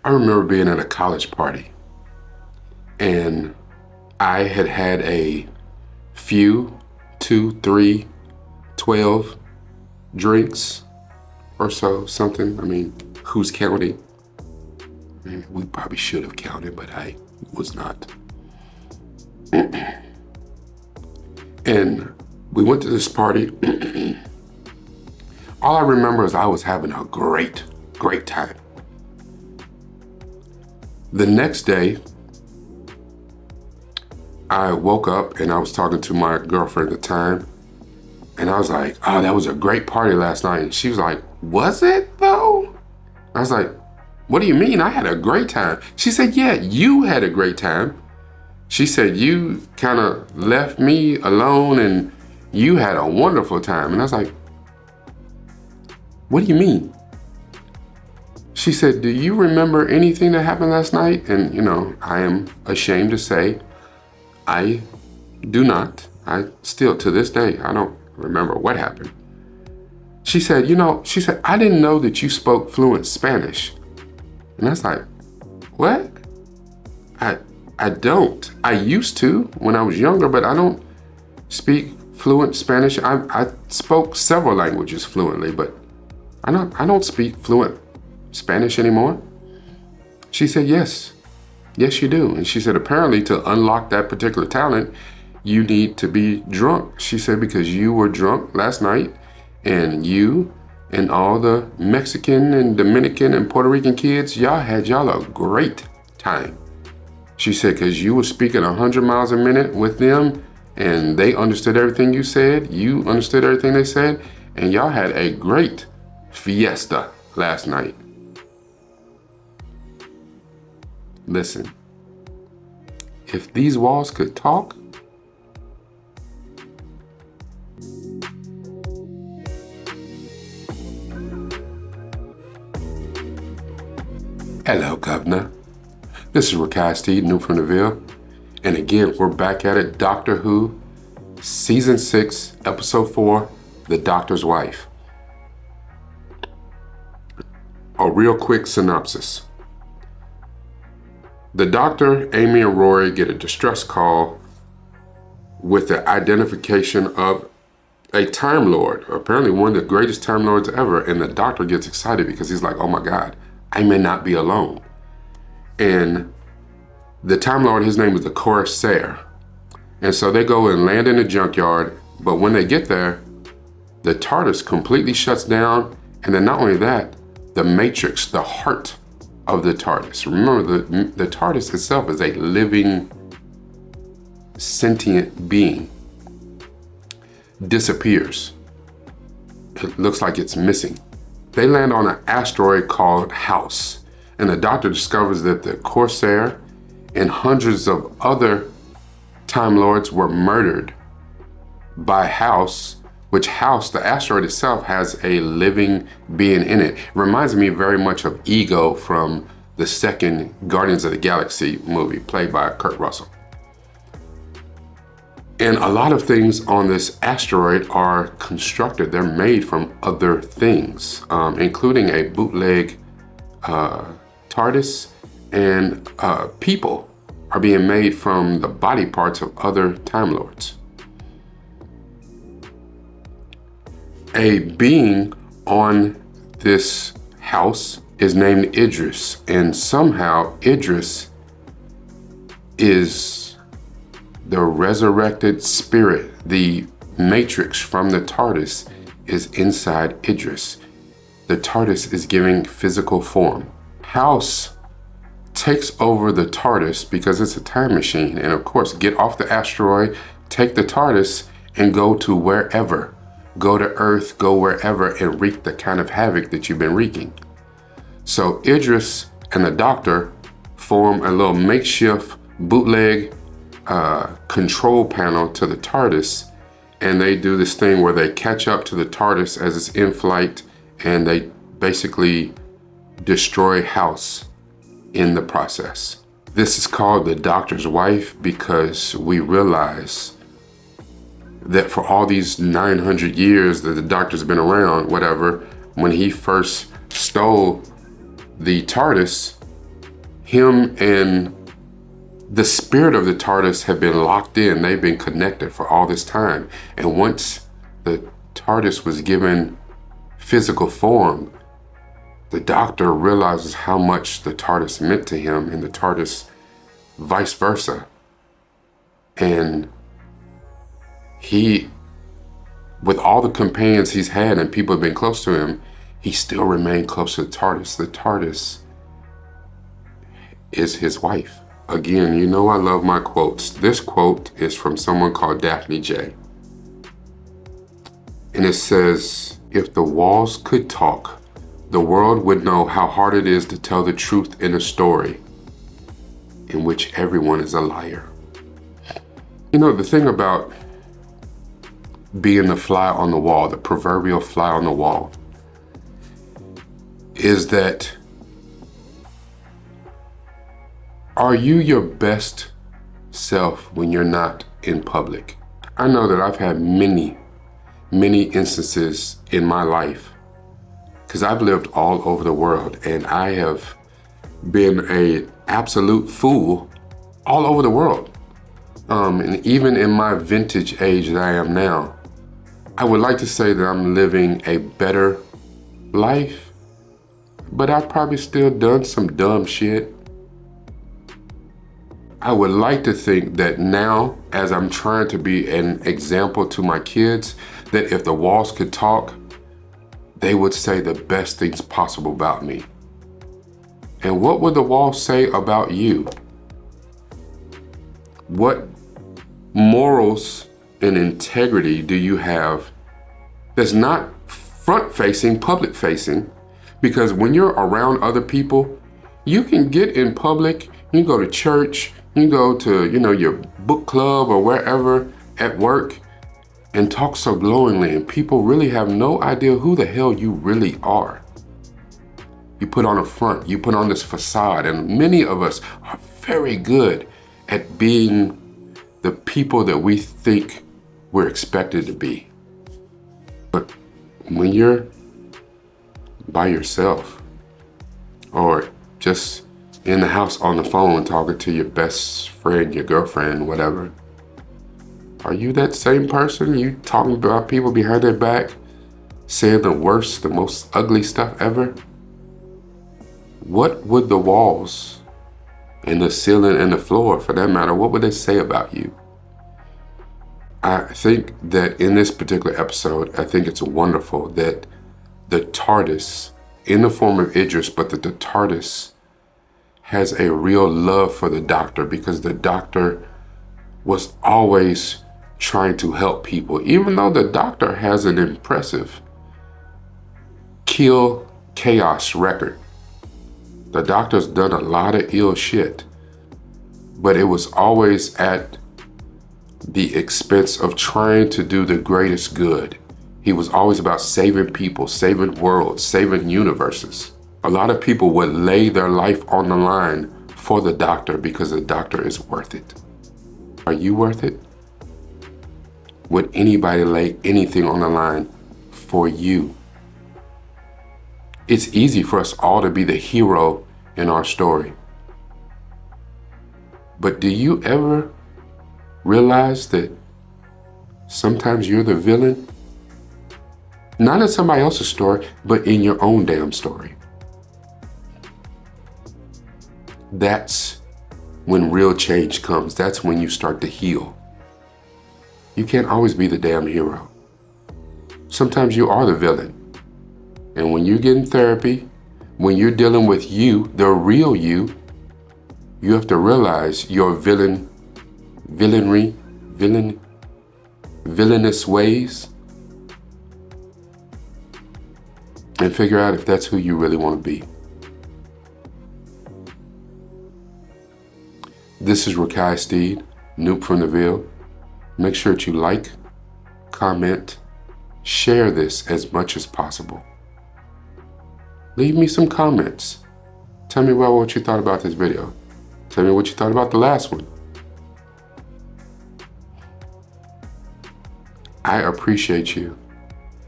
I remember being at a college party and I had had a few, 2, 3, 12 drinks or so, something. I mean, who's counting? I mean, we probably should have counted, but I was not. And we went to this party. All I remember is I was having a great time. The next day, I woke up and I was talking to my girlfriend at the time. And I was like, oh, that was a great party last night. And she was like, was it though? I was like, what do you mean? I had a great time. She said, yeah, you had a great time. She said, you kind of left me alone and you had a wonderful time. And I was like, what do you mean? She said, do you remember anything that happened last night? And, you know, I am ashamed to say, I do not. I still, to this day, I don't remember what happened. She said, I didn't know that you spoke fluent Spanish. And I was like, what? I don't. I used to when I was younger, but I don't speak fluent Spanish. I spoke several languages fluently, but I don't speak fluent Spanish anymore. She said, yes, you do. And she said, apparently to unlock that particular talent, you need to be drunk. She said, because you were drunk last night and you and all the Mexican and Dominican and Puerto Rican kids, y'all had a great time. She said, because you were speaking 100 miles a minute with them and they understood everything you said. You understood everything they said. And y'all had a great fiesta last night. Listen, if these walls could talk, hello, Governor. This is Rakai Steed, nupefromdaville. And again, we're back at it. Doctor Who, Season 6, Episode 4, The Doctor's Wife. A real quick synopsis. The Doctor, Amy, and Rory get a distress call with the identification of a Time Lord, apparently one of the greatest Time Lords ever. And the Doctor gets excited because he's like, oh my God, I may not be alone. And the Time Lord, his name is the Corsair. And so they go and land in the junkyard. But when they get there, the TARDIS completely shuts down. And then not only that, the Matrix, the heart of the TARDIS. Remember, the TARDIS itself is a living, sentient being. Disappears. It looks like it's missing. They land on an asteroid called House. And the Doctor discovers that the Corsair and hundreds of other Time Lords were murdered by House, which House, the asteroid itself, has a living being in it. It reminds me very much of Ego from the second Guardians of the Galaxy movie, played by Kurt Russell. And a lot of things on this asteroid are constructed. They're made from other things, including a bootleg TARDIS, and people are being made from the body parts of other Time Lords. A being on this house is named Idris, and somehow Idris is the resurrected spirit. The Matrix from the TARDIS is inside Idris. The TARDIS is giving physical form. House takes over the TARDIS because it's a time machine, and of course, get off the asteroid, take the TARDIS, and go to wherever. Go to Earth, go wherever, and wreak the kind of havoc that you've been wreaking. So Idris and the Doctor form a little makeshift bootleg control panel to the TARDIS, and they do this thing where they catch up to the TARDIS as it's in flight, and they basically destroy House in the process. This is called The Doctor's Wife because we realize that for all these 900 years that the Doctor's been around, whatever, when he first stole the TARDIS, him and the spirit of the TARDIS have been locked in. They've been connected for all this time. And once the TARDIS was given physical form, the Doctor realizes how much the TARDIS meant to him, and the TARDIS vice versa. And he, with all the companions he's had and people have been close to him, he still remained close to the TARDIS. The TARDIS is his wife. Again, you know I love my quotes. This quote is from someone called Daphne J. And it says, "If the walls could talk, the world would know how hard it is to tell the truth in a story in which everyone is a liar." You know, the thing about being the fly on the wall, the proverbial fly on the wall, is that are you your best self when you're not in public? I know that I've had many instances in my life, because I've lived all over the world, and I have been an absolute fool all over the world. And even in my vintage age that I am now, I would like to say that I'm living a better life, but I've probably still done some dumb shit. I would like to think that now, as I'm trying to be an example to my kids, that if the walls could talk, they would say the best things possible about me. And what would the walls say about you? What morals and integrity do you have that's not front-facing, public-facing? Because when you're around other people, you can get in public, you can go to church, you can go to, your book club or wherever at work and talk so glowingly, and people really have no idea who the hell you really are. You put on a front, you put on this facade, and many of us are very good at being the people that we think we're expected to be. But when you're by yourself, or just in the house on the phone talking to your best friend, your girlfriend, whatever, are you that same person? You talking about people behind their back, saying the worst, the most ugly stuff ever? What would the walls and the ceiling and the floor, for that matter, what would they say about you? I think that in this particular episode, I think it's wonderful that the TARDIS, in the form of Idris, but that the TARDIS has a real love for the Doctor, because the Doctor was always trying to help people. Even though the Doctor has an impressive kill chaos record, the Doctor's done a lot of ill shit, but it was always at the expense of trying to do the greatest good. He was always about saving people, saving worlds, saving universes. A lot of people would lay their life on the line for the Doctor because the Doctor is worth it. Are you worth it? Would anybody lay anything on the line for you? It's easy for us all to be the hero in our story. But do you ever realize that sometimes you're the villain? Not in somebody else's story, but in your own damn story. That's when real change comes. That's when you start to heal. You can't always be the damn hero. Sometimes you are the villain. And when you get in therapy, when you're dealing with you, the real you, you have to realize your villainous ways, and figure out if that's who you really want to be. This is Rakai Steed, nupefromdaville. Make sure that you like, comment, share this as much as possible. Leave me some comments. Tell me about what you thought about this video. Tell me what you thought about the last one. I appreciate you,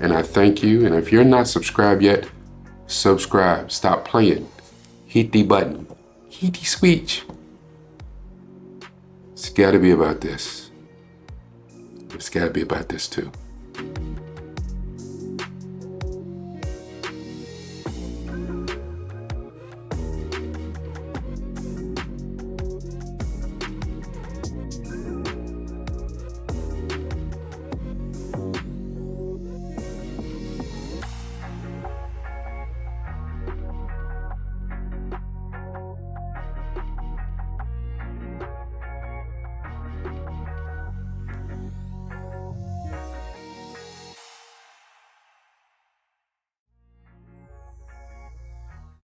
and I thank you. And if you're not subscribed yet, subscribe. Stop playing. Hit the button. Heaty speech. It's got to be about this. It's got to be about this too.